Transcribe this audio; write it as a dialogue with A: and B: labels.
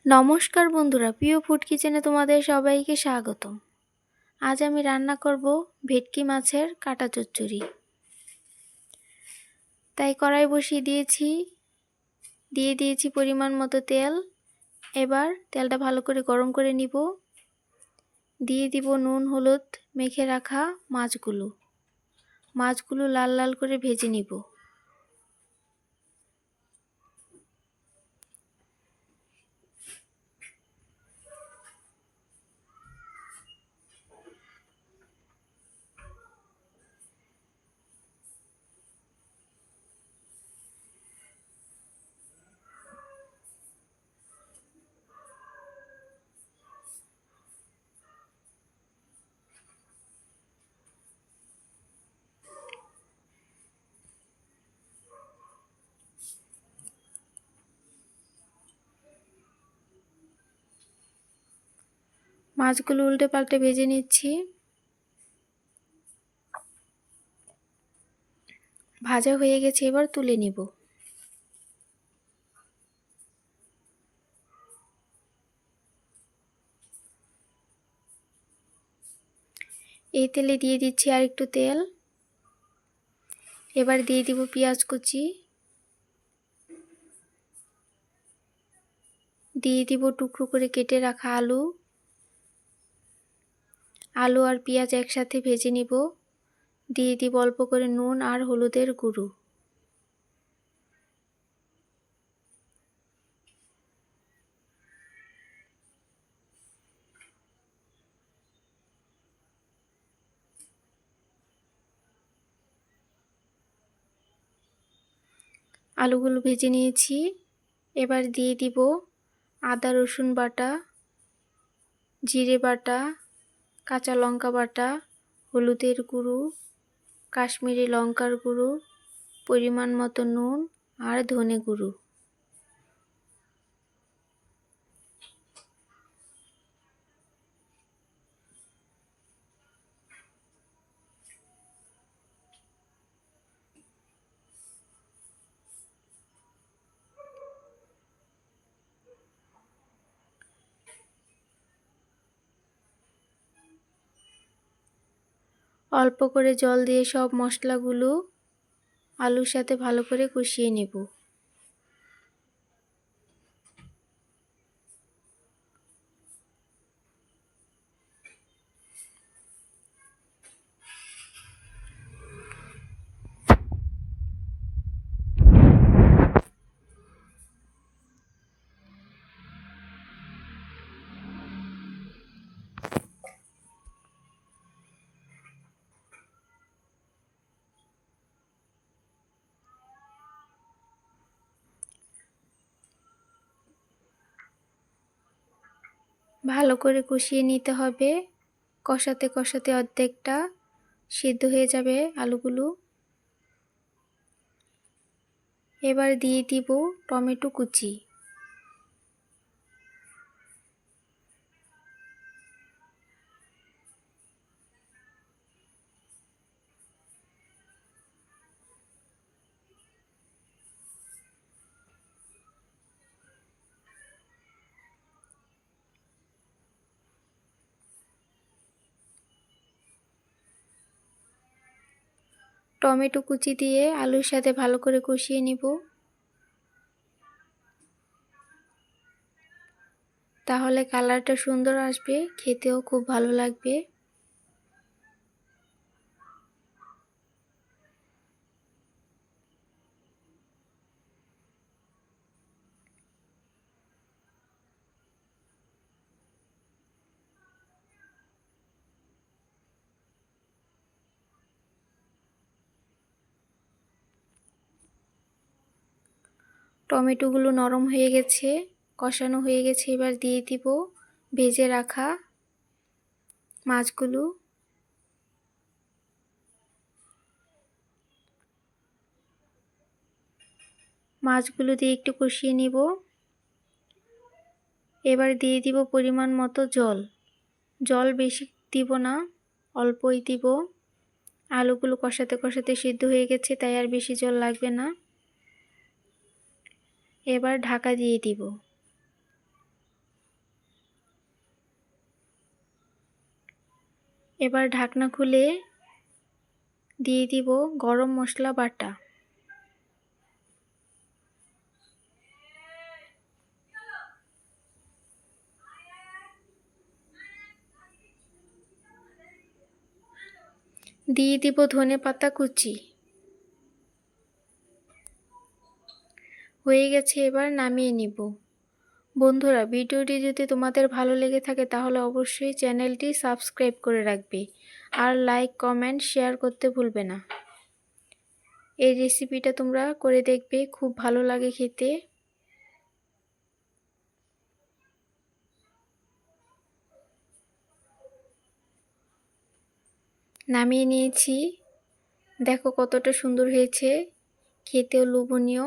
A: নমস্কার বন্ধুরা, প্রিয় ফুড কিচেনে তোমাদের সবাইকে স্বাগতম। আজ আমি রান্না করব ভেটকি মাছের কাটা চচ্চড়ি। তাই কড়াই বসিয়ে দিয়ে দিয়েছি পরিমাণ মতো তেল। এবার তেলটা ভালো করে গরম করে নিব। দিয়ে দিব নুন হলুদ মেখে রাখা মাছগুলো লাল লাল করে ভেজে নিব। মাছগুলো উল্টে পাল্টে ভেজে নিচ্ছি। ভাজা হয়ে গেছে, এবার তুলে নিব। এই তেলে দিয়ে দিচ্ছি আর একটু তেল। এবার দিয়ে দিব পেঁয়াজ কুচি, দিয়ে দিব টুকরো করে কেটে রাখা আলু আর পেঁয়াজ একসাথে ভেজে নিব। দিয়ে দিব অল্প করে নুন আর হলুদের গুঁড়ো। আলুগুলো ভেজে নিয়েছি। এবার দিয়ে দিব আদা রসুন বাটা, জিরে বাটা, কাঁচা লঙ্কা বাটা, হলুদের গুঁড়ো, কাশ্মীরি লঙ্কার গুঁড়ো, পরিমাণ মতো নুন আর ধনে গুঁড়ো। অল্প করে জল দিয়ে সব মশলাগুলো আলুর সাথে ভালো করে কষিয়ে নেব। ভালো করে কষিয়ে নিতে হবে। কষাতে কষাতে অর্ধেকটা সিদ্ধ হয়ে যাবে আলুগুলো। এবার দিয়ে দিব টমেটো কুচি। টমেটো কুচি দিয়ে আলুর সাথে ভালো করে কষিয়ে নিব। তাহলে কালারটা সুন্দর আসবে, খেতেও খুব ভালো লাগবে। টমেটোগুলো নরম হয়ে গেছে, কষানো হয়ে গেছে। এবার দিয়ে দিব ভেজে রাখা মাছগুলো। মাছগুলো দিয়ে একটু কষিয়ে নিব। এবার দিয়ে দিব পরিমাণ মতো জল বেশি দিব না, অল্পই দিব। আলুগুলো কষাতে কষাতে সিদ্ধ হয়ে গেছে, তাই আর বেশি জল লাগবে না। এবার ঢাকা দিয়ে দিব। এবার ঢাকনা খুলে দিয়ে দিব গরম মশলা বাটা। দিয়ে দিব ধনেপাতা কুচি। হয়ে গেছে, এবার নামিয়ে নিব। বন্ধুরা, ভিডিওটি যদি তোমাদের ভালো লেগে থাকে তাহলে অবশ্যই চ্যানেলটি সাবস্ক্রাইব করে রাখবে আর লাইক, কমেন্ট, শেয়ার করতে ভুলবে না। এই রেসিপিটা তোমরা করে দেখবে, খুব ভালো লাগে খেতে। নামিয়ে নিয়েছি, দেখো কতটা সুন্দর হয়েছে, খেতেও লোভনীয়।